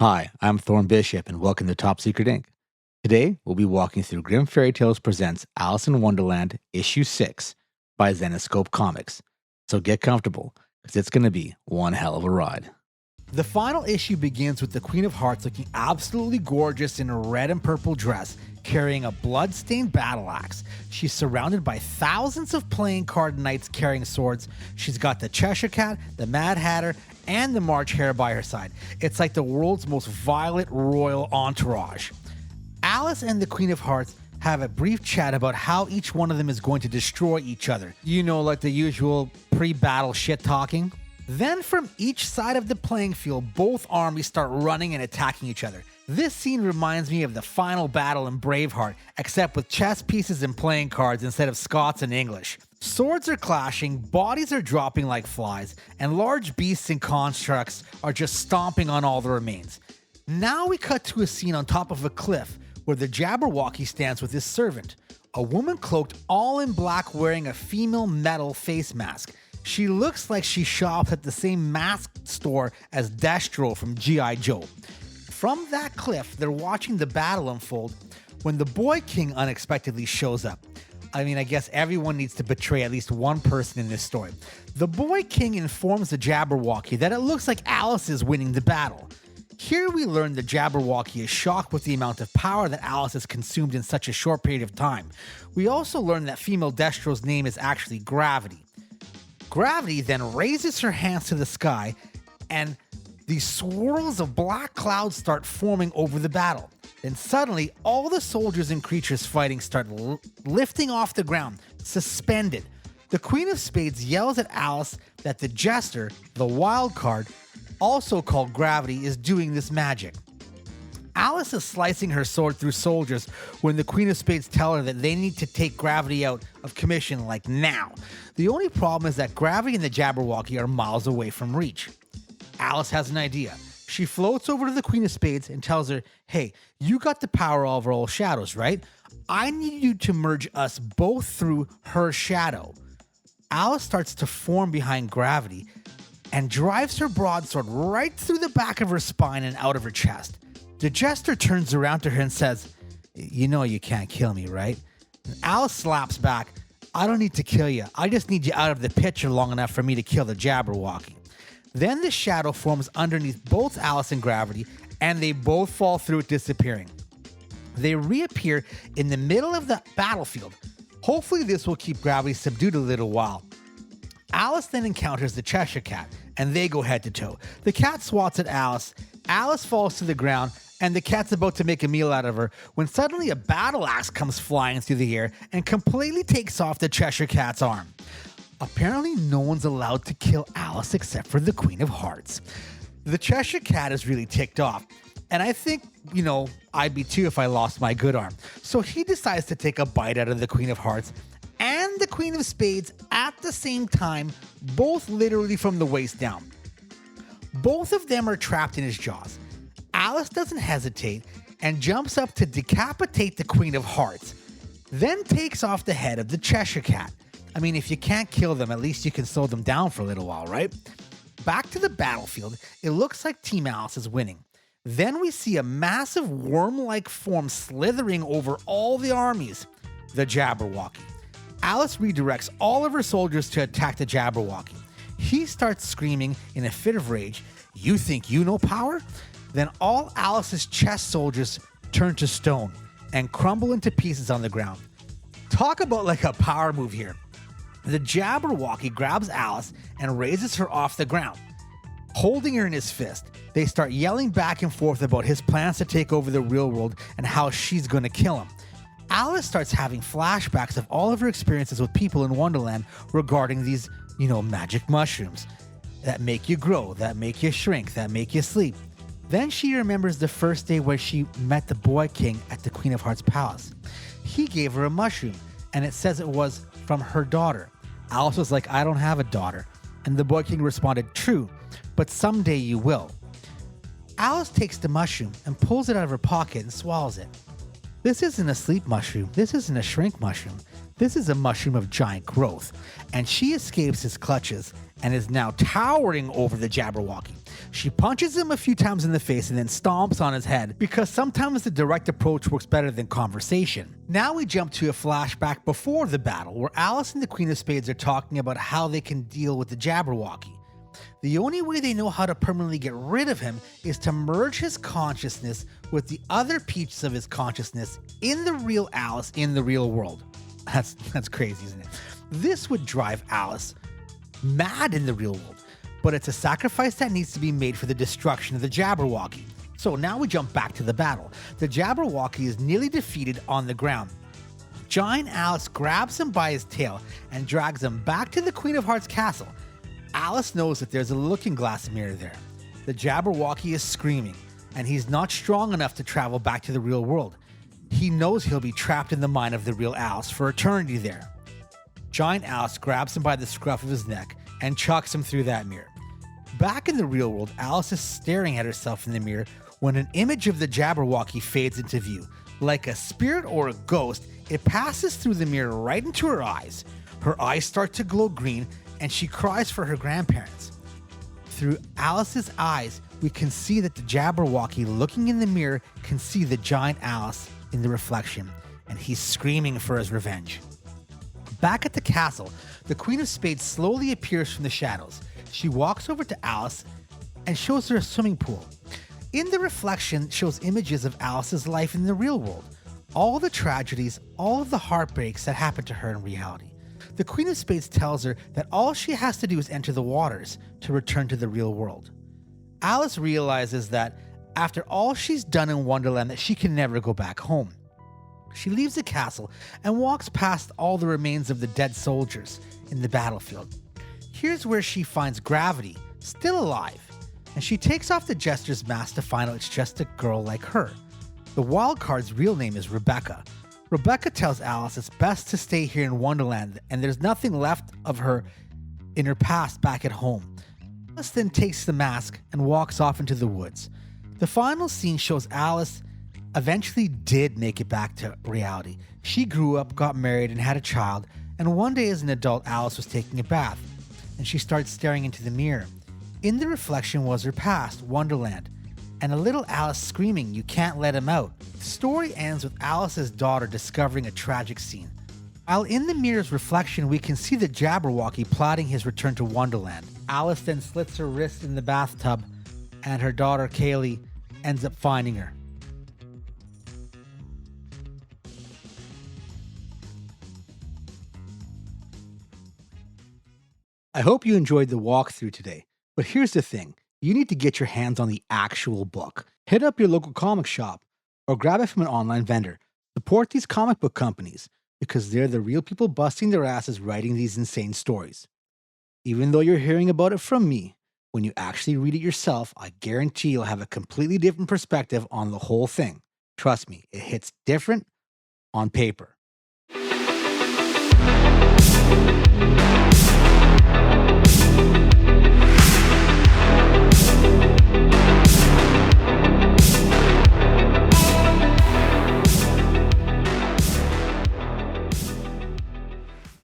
Hi, I'm Thorn Bishop, and welcome to Top Secret Inc. Today, we'll be walking through Grimm Fairy Tales Presents Alice in Wonderland, Issue 6 by Zenescope Comics. So get comfortable, because it's going to be one hell of a ride. The final issue begins with the Queen of Hearts looking absolutely gorgeous in a red and purple dress, carrying a blood-stained battle axe. She's surrounded by thousands of playing card knights carrying swords. She's got the Cheshire Cat, the Mad Hatter, and the March Hare by her side. It's like the world's most violent royal entourage. Alice and the Queen of Hearts have a brief chat about how each one of them is going to destroy each other. You know, like the usual pre-battle shit talking. Then from each side of the playing field, both armies start running and attacking each other. This scene reminds me of the final battle in Braveheart, except with chess pieces and playing cards instead of Scots and English. Swords are clashing, bodies are dropping like flies, and large beasts and constructs are just stomping on all the remains. Now we cut to a scene on top of a cliff where the Jabberwocky stands with his servant, a woman cloaked all in black wearing a female metal face mask. She looks like she shops at the same mask store as Destro from G.I. Joe. From that cliff, they're watching the battle unfold when the Boy King unexpectedly shows up. I guess everyone needs to betray at least one person in this story. The Boy King informs the Jabberwocky that it looks like Alice is winning the battle. Here we learn the Jabberwocky is shocked with the amount of power that Alice has consumed in such a short period of time. We also learn that female Destro's name is actually Gravity. Gravity then raises her hands to the sky, and these swirls of black clouds start forming over the battle. Then suddenly, all the soldiers and creatures fighting start lifting off the ground, suspended. The Queen of Spades yells at Alice that the Jester, the wild card, also called Gravity, is doing this magic. Alice is slicing her sword through soldiers when the Queen of Spades tell her that they need to take Gravity out of commission, like now. The only problem is that Gravity and the Jabberwocky are miles away from reach. Alice has an idea. She floats over to the Queen of Spades and tells her, hey, you got the power over all shadows, right? I need you to merge us both through her shadow. Alice starts to form behind Gravity and drives her broadsword right through the back of her spine and out of her chest. The Jester turns around to her and says, you know you can't kill me, right? And Alice slaps back, I don't need to kill you. I just need you out of the picture long enough for me to kill the Jabberwocky. Then the shadow forms underneath both Alice and Gravity, and they both fall through it, disappearing. They reappear in the middle of the battlefield. Hopefully this will keep Gravity subdued a little while. Alice then encounters the Cheshire Cat, and they go head to toe. The cat swats at Alice. Alice falls to the ground, and the cat's about to make a meal out of her when suddenly a battle axe comes flying through the air and completely takes off the Cheshire Cat's arm. Apparently, no one's allowed to kill Alice except for the Queen of Hearts. The Cheshire Cat is really ticked off, and I think, I'd be too if I lost my good arm. So he decides to take a bite out of the Queen of Hearts and the Queen of Spades at the same time, both literally from the waist down. Both of them are trapped in his jaws. Alice doesn't hesitate and jumps up to decapitate the Queen of Hearts, then takes off the head of the Cheshire Cat. If you can't kill them, at least you can slow them down for a little while, right? Back to the battlefield, it looks like Team Alice is winning. Then we see a massive worm-like form slithering over all the armies, the Jabberwocky. Alice redirects all of her soldiers to attack the Jabberwocky. He starts screaming in a fit of rage, you think you know power? Then all Alice's chess soldiers turn to stone and crumble into pieces on the ground. Talk about like a power move here. The Jabberwocky grabs Alice and raises her off the ground. Holding her in his fist, they start yelling back and forth about his plans to take over the real world and how she's going to kill him. Alice starts having flashbacks of all of her experiences with people in Wonderland regarding these, magic mushrooms that make you grow, that make you shrink, that make you sleep. Then she remembers the first day where she met the Boy King at the Queen of Hearts palace. He gave her a mushroom, and it says it was from her daughter. Alice was like, I don't have a daughter. And the Boy King responded, true, but someday you will. Alice takes the mushroom and pulls it out of her pocket and swallows it. This isn't a sleep mushroom. This isn't a shrink mushroom. This is a mushroom of giant growth, and she escapes his clutches and is now towering over the Jabberwocky. She punches him a few times in the face and then stomps on his head because sometimes the direct approach works better than conversation. Now we jump to a flashback before the battle where Alice and the Queen of Spades are talking about how they can deal with the Jabberwocky. The only way they know how to permanently get rid of him is to merge his consciousness with the other pieces of his consciousness in the real Alice in the real world. That's crazy, isn't it? This would drive Alice mad in the real world, but it's a sacrifice that needs to be made for the destruction of the Jabberwocky. So now we jump back to the battle. The Jabberwocky is nearly defeated on the ground. Giant Alice grabs him by his tail and drags him back to the Queen of Hearts castle. Alice knows that there's a looking glass mirror there. The Jabberwocky is screaming, and he's not strong enough to travel back to the real world. He knows he'll be trapped in the mind of the real Alice for eternity there. Giant Alice grabs him by the scruff of his neck and chucks him through that mirror. Back in the real world, Alice is staring at herself in the mirror when an image of the Jabberwocky fades into view. Like a spirit or a ghost, it passes through the mirror right into her eyes. Her eyes start to glow green, and she cries for her grandparents. Through Alice's eyes, we can see that the Jabberwocky looking in the mirror can see the giant Alice in the reflection, and he's screaming for his revenge. Back at the castle, the Queen of Spades slowly appears from the shadows. She walks over to Alice and shows her a swimming pool. In the reflection shows images of Alice's life in the real world, all the tragedies, all of the heartbreaks that happened to her in reality. The Queen of Spades tells her that all she has to do is enter the waters to return to the real world. Alice realizes that after all she's done in Wonderland that she can never go back home. She leaves the castle and walks past all the remains of the dead soldiers in the battlefield. Here's where she finds Gravity, still alive, and she takes off the Jester's mask to find out it's just a girl like her. The wild card's real name is Rebecca. Rebecca tells Alice it's best to stay here in Wonderland and there's nothing left of her in her past back at home. Alice then takes the mask and walks off into the woods. The final scene shows Alice eventually did make it back to reality. She grew up, got married, and had a child, and one day as an adult, Alice was taking a bath, and she started staring into the mirror. In the reflection was her past, Wonderland, and a little Alice screaming, "You can't let him out." The story ends with Alice's daughter discovering a tragic scene. While in the mirror's reflection, we can see the Jabberwocky plotting his return to Wonderland. Alice then slits her wrist in the bathtub, and her daughter, Kaylee, ends up finding her. I hope you enjoyed the walkthrough today, but here's the thing. You need to get your hands on the actual book. Hit up your local comic shop or grab it from an online vendor. Support these comic book companies because they're the real people busting their asses writing these insane stories. Even though you're hearing about it from me, when you actually read it yourself, I guarantee you'll have a completely different perspective on the whole thing. Trust me, it hits different on paper.